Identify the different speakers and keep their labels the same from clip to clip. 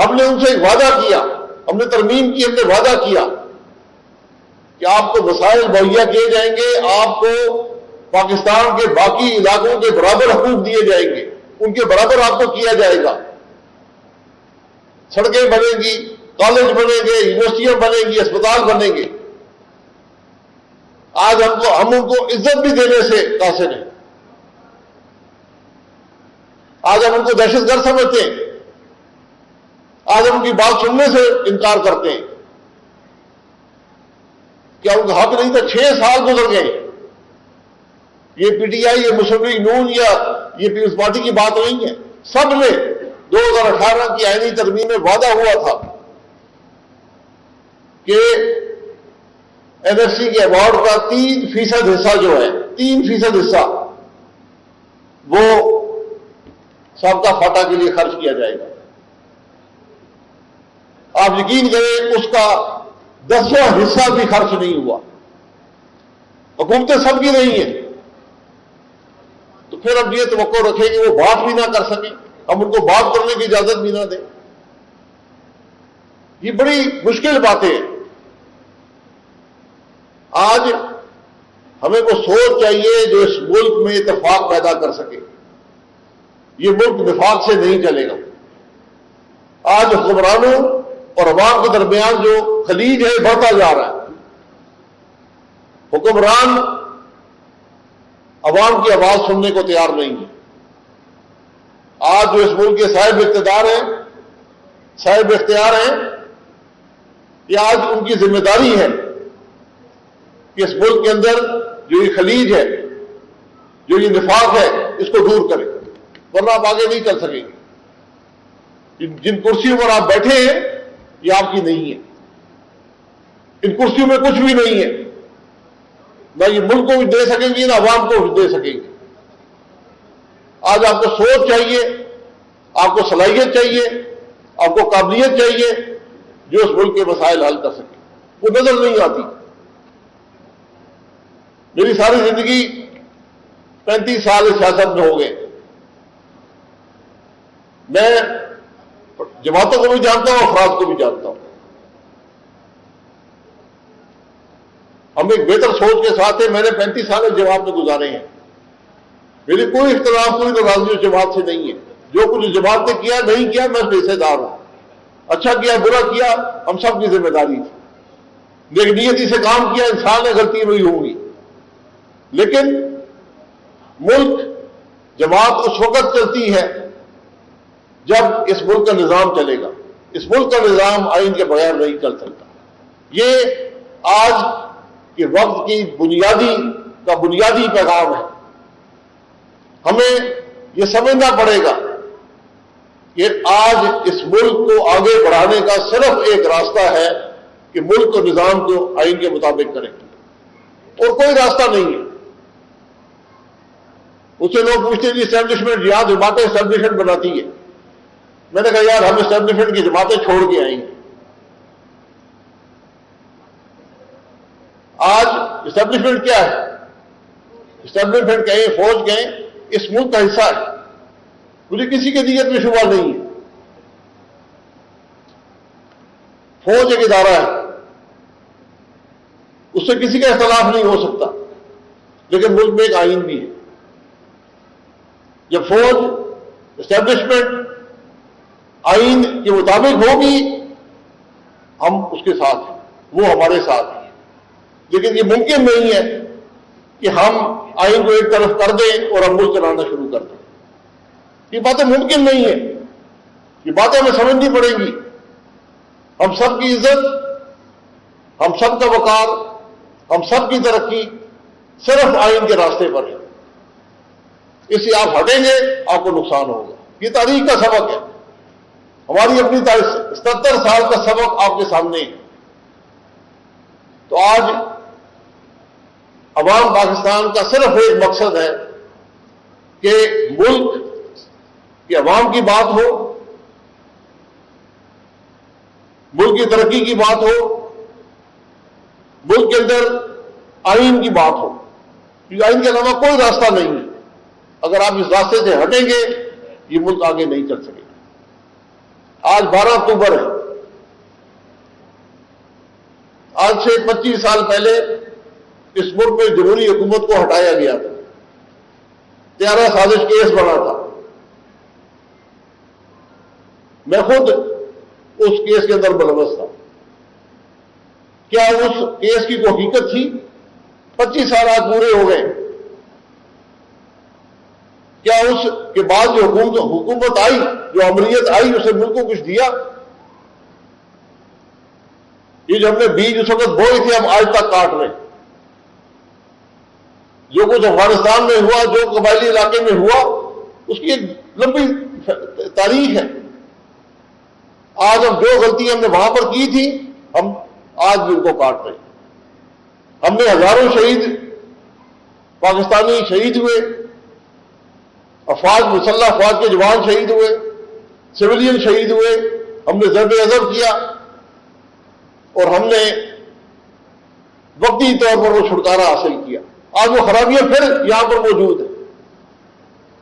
Speaker 1: ہم نے ان سے ایک وعدہ کیا، ہم نے ترمیم کی، ہم نے وعدہ کیا کہ آپ کو وسائل مہیا کیے جائیں گے، آپ کو پاکستان کے باقی علاقوں کے برابر حقوق دیے جائیں گے، ان کے برابر آپ کو کیا جائے گا، سڑکیں بنیں گی، کالج بنیں گے، یونیورسٹیاں بنیں گی، اسپتال بنیں گے۔ آج ہم ان کو عزت بھی دینے سے قاصر ہیں، آج ہم ان کو دہشت گرد سمجھتے ہیں، آج ہم ان کی بات سننے سے انکار کرتے ہیں۔ کیا ان کا حق نہیں تھا؟ 6 سال گزر گئے، یہ پی ٹی آئی، یہ مسلم لیگ نون یا یہ پیپلز پارٹی کی بات نہیں ہے، سب نے 2018 کی آئینی ترمیم میں وعدہ ہوا تھا کہ این ایف سی کے ایوارڈ کا 3% حصہ جو ہے، 3% حصہ وہ سابقہ فاٹا کے لیے خرچ کیا جائے گا۔ آپ یقین کریں اس کا 10واں حصہ بھی خرچ نہیں ہوا۔ حکومتیں سب کی نہیں ہیں، تو پھر اب یہ توقع رکھیں کہ وہ بات بھی نہ کر سکیں، ہم ان کو بات کرنے کی اجازت بھی نہ دیں، یہ بڑی مشکل باتیں ہیں۔ آج ہمیں کو سوچ چاہیے جو اس ملک میں اتفاق پیدا کر سکے۔ یہ ملک نفاق سے نہیں چلے گا۔ آج حکمرانوں اور عوام کے درمیان جو خلیج ہے بڑھتا جا رہا ہے۔ حکمران عوام کی آواز سننے کو تیار نہیں ہے۔ آج جو اس ملک کے صاحب اقتدار ہیں، صاحب اختیار ہیں، یہ آج ان کی ذمہ داری ہے کہ اس ملک کے اندر جو یہ خلیج ہے، جو یہ نفاق ہے، اس کو دور کریں، ورنہ آپ آگے نہیں چل سکیں گے۔ جن کرسیوں پر آپ بیٹھے ہیں یہ آپ کی نہیں ہے، ان کرسیوں میں کچھ بھی نہیں ہے، نہ یہ ملک کو بھی دے سکیں گے نہ عوام کو بھی دے سکیں گے۔ آج آپ کو سوچ چاہیے، آپ کو صلاحیت چاہیے، آپ کو قابلیت چاہیے جو اس ملک کے مسائل حل کر سکے، وہ نظر نہیں آتی۔ میری ساری زندگی 35 سال اس سیاست میں ہو گئے، میں جماعتوں کو بھی جانتا ہوں، افراد کو بھی جانتا ہوں۔ ہم ایک بہتر سوچ کے ساتھ ہیں۔ میں نے 35 سال اس جماعت میں گزارے ہیں، میری کوئی اختلاف، کوئی ناراضگی اس جماعت سے نہیں ہے۔ جو کچھ جماعت نے کیا نہیں کیا میں اس میں حصے دار ہوں، اچھا کیا برا کیا ہم سب کی ذمہ داری تھی، نیک نیتی سے کام کیا، انسان نے غلطی نہیں ہوگی۔ لیکن ملک جماعت اس وقت چلتی ہے جب اس ملک کا نظام چلے گا۔ اس ملک کا نظام آئین کے بغیر نہیں چل سکتا۔ یہ آج کے وقت کی بنیادی پیغام ہے۔ ہمیں یہ سمجھنا پڑے گا کہ آج اس ملک کو آگے بڑھانے کا صرف ایک راستہ ہے کہ ملک اور نظام کو آئین کے مطابق کریں، اور کوئی راستہ نہیں ہے۔ اس سے لوگ پوچھتے ہیں جی اسٹیبلشمنٹ، یہاں جماعتیں اسٹیبلشمنٹ بناتی ہے۔ میں نے کہا یار ہم اسٹیبلشمنٹ کی جماعتیں چھوڑ کے آئیں گے۔ آج اسٹیبلشمنٹ کیا ہے؟ اسٹیبلشمنٹ کہیں، فوج کہیں، اس ملک کا حصہ ہے، مجھے کسی کے نیت میں شبہ نہیں ہے۔ فوج ایک ادارہ ہے، اس سے کسی کا اختلاف نہیں ہو سکتا، لیکن ملک میں ایک آئین بھی ہے۔ جب فوج اسٹیبلشمنٹ آئین کے مطابق ہوگی ہم اس کے ساتھ ہیں، وہ ہمارے ساتھ ہیں۔ لیکن یہ ممکن نہیں ہے کہ ہم آئین کو ایک طرف کر دیں اور ہم ملک چلانا شروع کر دیں، یہ باتیں ممکن نہیں ہیں۔ یہ باتیں ہمیں سمجھنی پڑیں گی۔ ہم سب کی عزت، ہم سب کا وقار، ہم سب کی ترقی صرف آئین کے راستے پر ہے۔ اس سے آپ ہٹیں گے آپ کو نقصان ہوگا۔ یہ تاریخ کا سبق ہے، ہماری اپنی 77 سال کا سبق آپ کے سامنے ہے۔ تو آج عوام پاکستان کا صرف ایک مقصد ہے کہ ملک کے عوام کی بات ہو، ملک کی ترقی کی بات ہو، ملک کے اندر آئین کی بات ہو، کیونکہ آئین کے علاوہ کوئی راستہ نہیں ہے۔ اگر آپ اس راستے سے ہٹیں گے یہ ملک آگے نہیں چل سکے گا۔ آج 12 اکتوبر ہے. آج سے 25 سال پہلے اس ملک میں جمہوری حکومت کو ہٹایا گیا تھا. 13 سازش کیس بنا تھا. میں خود اس کیس کے اندر ملوث تھا. کیا اس کیس کی کوئی حقیقت تھی؟ 25 سال آج پورے ہو گئے. کیا اس کے بعد جو حکومت آئی، جو امریت آئی، اسے ملک کو کچھ دیا؟ یہ جو ہم نے بیج اس وقت بوئے تھے ہم آج تک کاٹ رہے ہیں. جو کچھ افغانستان میں ہوا، جو قبائلی علاقے میں ہوا، اس کی ایک لمبی تاریخ ہے. آج ہم جو غلطی ہم نے وہاں پر کی تھی ہم آج بھی ان کو کاٹ رہے ہیں. ہم نے ہزاروں شہید پاکستانی شہید ہوئے، افواج مسلح افواج کے جوان شہید ہوئے، سویلین شہید ہوئے. ہم نے ضرب عضب کیا اور ہم نے وقتی طور پر وہ چھٹکارا حاصل کیا. آج وہ خرابیاں پھر یہاں پر موجود ہیں.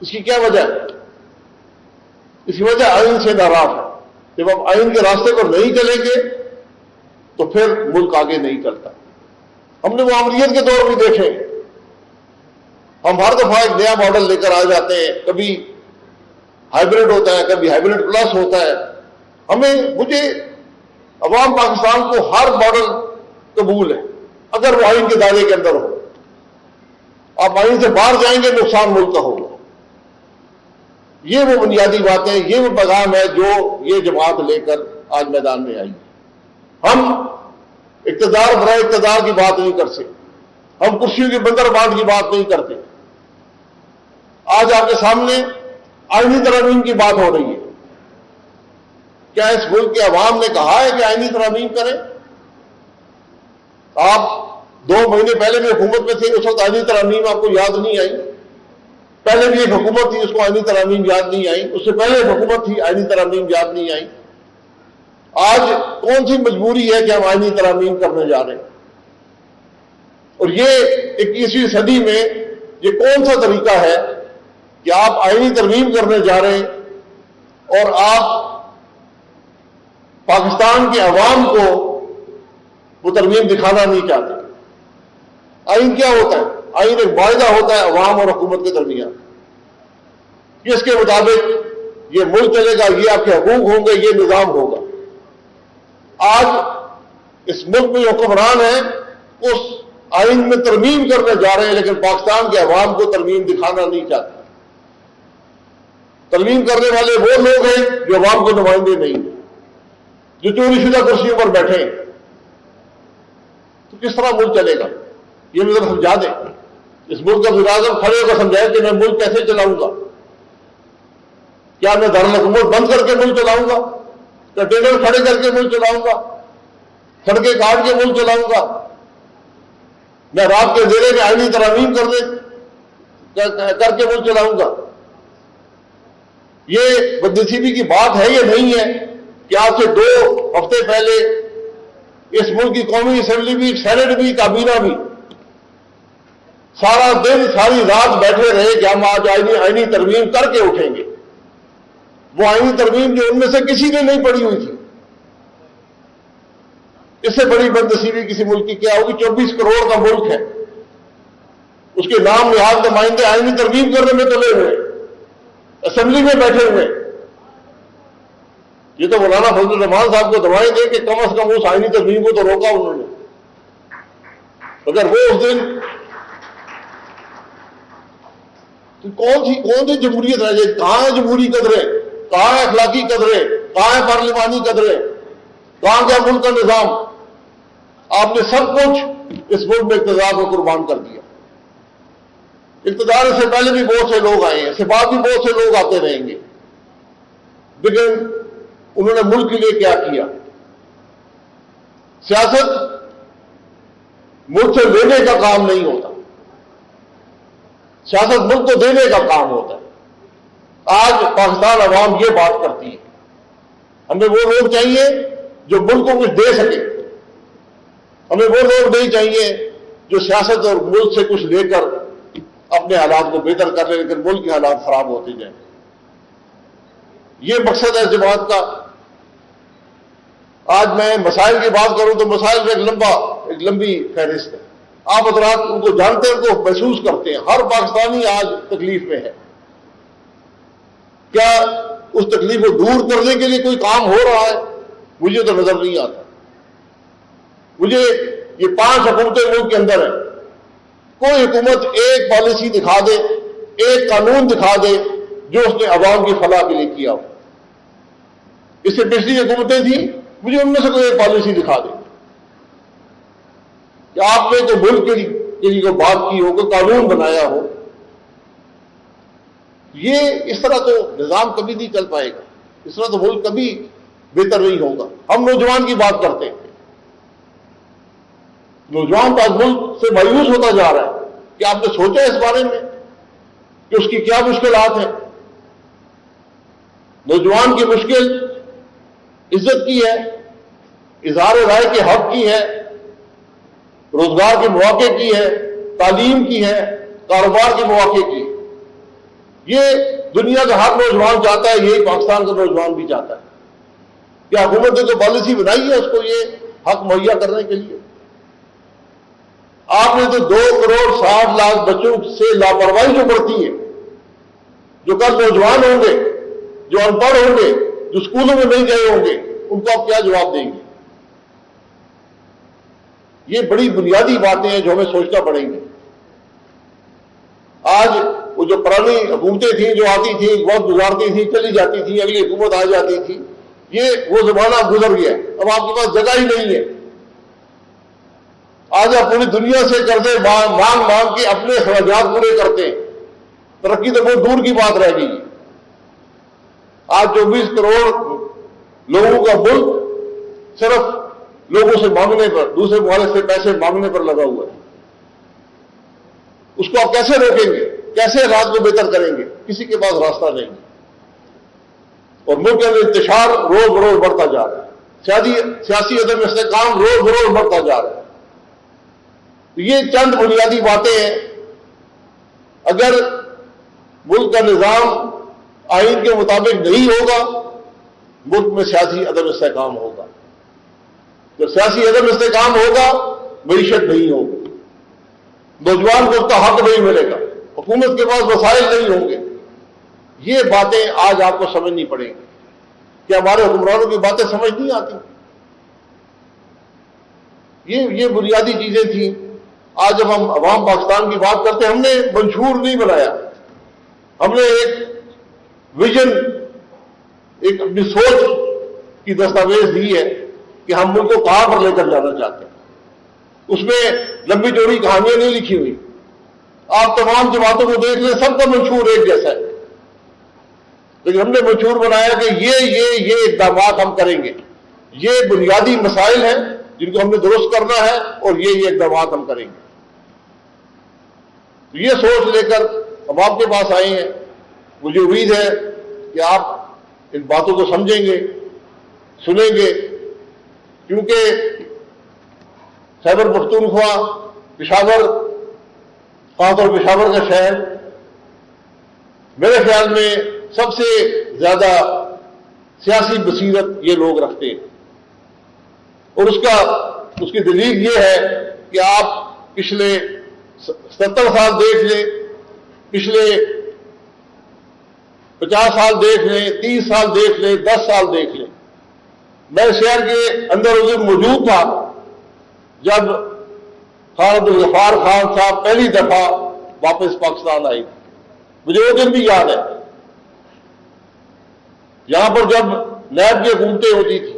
Speaker 1: اس کی کیا وجہ ہے؟ اس کی وجہ آئین سے ناراض ہے. جب ہم آئین کے راستے پر نہیں چلیں گے تو پھر ملک آگے نہیں چلتا. ہم نے وہ امریت کے دور بھی دیکھے. ہم ہر دفعہ ایک نیا ماڈل لے کر آ جاتے ہیں. کبھی ہائیبرڈ ہوتا ہے، کبھی ہائیبرڈ پلس ہوتا ہے. مجھے عوام پاکستان کو ہر ماڈل قبول ہے اگر وہ آئین کے دائرے کے اندر ہو. آپ آئین سے باہر جائیں گے نقصان ملک کا ہوگا. یہ وہ بنیادی باتیں، یہ وہ پیغام ہے جو یہ جماعت لے کر آج میدان میں آئی. ہم اقتدار برائے اقتدار کی بات نہیں کر سکتے. ہم کرسیوں کی بندر بانٹ کی بات نہیں کرتے. آج آپ کے سامنے آئینی ترامیم کی بات ہو رہی ہے. کیا اس ملک کے عوام نے کہا ہے کہ آئینی ترامیم کریں؟ آپ 2 مہینے پہلے بھی حکومت میں تھے، اس وقت آئینی ترامیم آپ کو یاد نہیں آئی. پہلے بھی ایک حکومت تھی، اس کو آئینی ترامیم یاد نہیں آئی. اس سے پہلے ایک حکومت تھی، آئینی ترامیم یاد نہیں آئی. آج کون سی مجبوری ہے کہ ہم آئینی ترامیم کرنے جا رہے ہیں؟ اور یہ 21ویں صدی میں یہ کون سا طریقہ ہے کہ آپ آئینی ترمیم کرنے جا رہے ہیں اور آپ پاکستان کے عوام کو وہ ترمیم دکھانا نہیں چاہتے؟ آئین کیا ہوتا ہے؟ آئین ایک معاہدہ ہوتا ہے عوام اور حکومت کے درمیان. اس کے مطابق یہ ملک چلے گا، یہ آپ کے حقوق ہوں گے، یہ نظام ہوگا. آج اس ملک میں جو حکمران ہیں اس آئین میں ترمیم کرنے جا رہے ہیں، لیکن پاکستان کے عوام کو ترمیم دکھانا نہیں چاہتے. ترمیم کرنے والے وہ لوگ ہیں جو عوام کو نمائندے نہیں ہیں، جو چوری شدہ کرسیوں پر بیٹھے ہیں. تو کس طرح ملک چلے گا؟ یہ مجھے سمجھا دیں. اس ملک کا وزیر اعظم کھڑے ہو کر سمجھائے کہ میں ملک کیسے چلاؤں گا. کیا میں دارالحکومت بند کر کے ملک چلاؤں گا؟ کنٹینر کھڑے کر کے ملک چلاؤں گا؟ سڑکیں کاٹ کے ملک چلاؤں گا؟ میں رات کے اندھیرے میں آئینی ترامیم کر کے ملک چلاؤں گا؟ یہ بدنصیبی کی بات ہے یا نہیں ہے کہ آج سے 2 ہفتے پہلے اس ملک کی قومی اسمبلی بھی، سینٹ بھی، کابینہ بھی سارا دن ساری رات بیٹھے رہے کہ ہم آج آئینی ترمیم کر کے اٹھیں گے. وہ آئینی ترمیم جو ان میں سے کسی نے نہیں پڑھی ہوئی تھی. اس سے بڑی بدنصیبی کسی ملک کی کیا ہوگی؟ 24 کروڑ کا ملک ہے، اس کے نام نہاد نمائندے آئینی ترمیم کرنے میں تلے ہوئے، اسمبلی میں بیٹھے ہوئے. یہ تو مولانا فضل الرحمان صاحب کو دعائیں دیں کہ کم از کم اس آئینی ترمیم کو تو روکا انہوں نے. اگر وہ اس دن تو کون سی جمہوریت رہ جائے؟ کہاں ہے جمہوری قدریں؟ کہاں ہے اخلاقی قدریں؟ کہاں ہے پارلیمانی قدریں؟ کہاں گیا ملک کا نظام؟ آپ نے سب کچھ اس ملک میں اقتدار کو قربان کر دیا. اقتدار سے پہلے بھی بہت سے لوگ آئے ہیں، اس کے بعد بھی بہت سے لوگ آتے رہیں گے، لیکن انہوں نے ملک کے لیے کیا کیا؟ سیاست ملک سے لینے کا کام نہیں ہوتا، سیاست ملک کو دینے کا کام ہوتا ہے. آج پاکستان عوام یہ بات کرتی ہے. ہمیں وہ لوگ چاہیے جو ملک کو کچھ دے سکے. ہمیں وہ لوگ نہیں چاہیے جو سیاست اور ملک سے کچھ لے کر اپنے حالات کو بہتر کر لیں لیکن ملک کے حالات خراب ہوتے جائیں. یہ مقصد ہے جماعت کا. آج میں مسائل کی بات کروں تو مسائل میں ایک لمبی فہرست ہے. آپ حضرات ان کو جانتے ہیں, ان کو محسوس کرتے ہیں. ہر پاکستانی آج تکلیف میں ہے. کیا اس تکلیف کو دور کرنے کے لیے کوئی کام ہو رہا ہے؟ مجھے تو نظر نہیں آتا. مجھے یہ 5 حکومتیں ملک کے اندر ہیں, کوئی حکومت ایک پالیسی دکھا دے, ایک قانون دکھا دے جو اس نے عوام کی فلاح کے لیے کیا ہو. اس سے پچھلی حکومتیں تھیں, مجھے ان میں سے کوئی ایک پالیسی دکھا دے کہ آپ نے تو ملک کے لیے کوئی بات کی ہو, کوئی قانون بنایا ہو. یہ اس طرح تو نظام کبھی نہیں چل پائے گا, اس طرح تو ملک کبھی بہتر نہیں ہوگا. ہم نوجوان کی بات کرتے ہیں, نوجوان تو آج ملک سے مایوس ہوتا جا رہا ہے. کیا آپ نے سوچا اس بارے میں کہ اس کی کیا مشکلات ہیں؟ نوجوان کی مشکل عزت کی ہے, اظہار رائے کے حق کی ہے, روزگار کے مواقع کی ہے, تعلیم کی ہے, کاروبار کے مواقع کی. یہ دنیا کا ہر نوجوان چاہتا ہے, یہی پاکستان کا نوجوان بھی چاہتا ہے. کیا حکومت نے تو پالیسی بنائی ہے اس کو یہ حق مہیا کرنے کے لیے؟ آپ نے تو 2 کروڑ 60 لاکھ بچوں سے لاپرواہی جو بڑھتی ہے, جو کل نوجوان ہوں گے, جو ان پڑھ ہوں گے, جو اسکولوں میں نہیں گئے ہوں گے, ان کو آپ کیا جواب دیں گے؟ یہ بڑی بنیادی باتیں ہیں جو ہمیں سوچنا پڑیں گے. آج وہ جو پرانی حکومتیں تھیں جو آتی تھیں, وقت گزارتی تھیں, چلی جاتی تھیں, اگلی حکومت آ جاتی تھی, یہ وہ زمانہ گزر گیا. اب آپ کے پاس جگہ ہی نہیں ہے. آج آپ پوری دنیا سے قرضے مانگ کے اپنے اخراجات پورے کرتے ہیں. ترقی تو بہت دور کی بات رہ گئی. آج 24 کروڑ لوگوں کا ملک صرف لوگوں سے مانگنے پر, دوسرے ممالک سے پیسے مانگنے پر لگا ہوا ہے. اس کو آپ کیسے روکیں گے؟ کیسے رات کو بہتر کریں گے؟ کسی کے پاس راستہ نہیں. اور ملک کے اندر انتشار روز بروز بڑھتا جا رہا ہے, سیاسی عدم استحکام روز بروز بڑھتا جا رہا ہے. یہ چند بنیادی باتیں ہیں. اگر ملک کا نظام آئین کے مطابق نہیں ہوگا, ملک میں سیاسی عدم استحکام ہوگا. جب سیاسی عدم استحکام ہوگا, معیشت نہیں ہوگی, نوجوان کو اس کا حق نہیں ملے گا, حکومت کے پاس وسائل نہیں ہوں گے. یہ باتیں آج آپ کو سمجھنی پڑیں گی. کیا ہمارے حکمرانوں کی باتیں سمجھ نہیں آتی؟ یہ بنیادی چیزیں تھیں. آج جب ہم عوام پاکستان کی بات کرتے ہیں, ہم نے منشور نہیں بنایا, ہم نے ایک ویژن, ایک اپنی سوچ کی دستاویز دی ہے کہ ہم ملک کو کہاں پر لے کر جانا چاہتے ہیں. اس میں لمبی چوڑی کہانیاں نہیں لکھی ہوئی. آپ تمام جماعتوں کو دیکھ لیں, سب کا منشور ایک جیسا ہے. لیکن ہم نے منشور بنایا کہ یہ اقدامات ہم کریں گے, یہ بنیادی مسائل ہیں جن کو ہم نے درست کرنا ہے, اور یہ اقدامات ہم کریں گے. تو یہ سوچ لے کر ہم آپ کے پاس آئے ہیں. مجھے امید ہے کہ آپ ان باتوں کو سمجھیں گے, سنیں گے, کیونکہ خیبر پختونخوا, پشاور, خاص طور پشاور کا شہر, میرے خیال میں سب سے زیادہ سیاسی بصیرت یہ لوگ رکھتے ہیں. اور اس کی دلیل یہ ہے کہ آپ پچھلے 70 سال دیکھ لیں, پچھلے 50 سال دیکھ لیں, 30 سال دیکھ لیں, 10 سال دیکھ لیں. میں شہر کے اندر اس دن موجود تھا جب خان عبدالغفار خان صاحب پہلی دفعہ واپس پاکستان آئی. مجھے وہ دن بھی یاد ہے. یہاں پر جب نیب کی حکومتیں ہوتی تھی,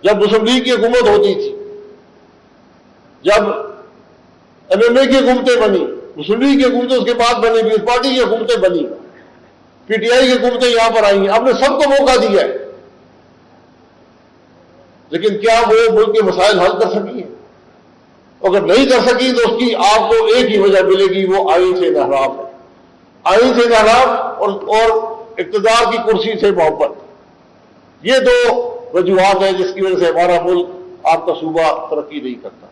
Speaker 1: جب مسلم لیگ کی حکومت ہوتی تھی, جب MMA کی حکومتیں بنی, مسلم لیگ کی حکومتیں اس کے بعد بنی, پیپلز پارٹی کی حکومتیں بنی, PTI کی حکومتیں یہاں پر آئی ہیں, آپ نے سب کو موقع دیا ہے. لیکن کیا وہ ملک کے مسائل حل کر سکی ہیں؟ اگر نہیں کر سکی تو اس کی آپ کو ایک ہی وجہ ملے گی, وہ آئین سے انحراف ہے. آئین سے انحراف اور اقتدار کی کرسی سے محبت, یہ 2 وجوہات ہیں جس کی وجہ سے ہمارا ملک, آپ کا صوبہ ترقی نہیں کرتا.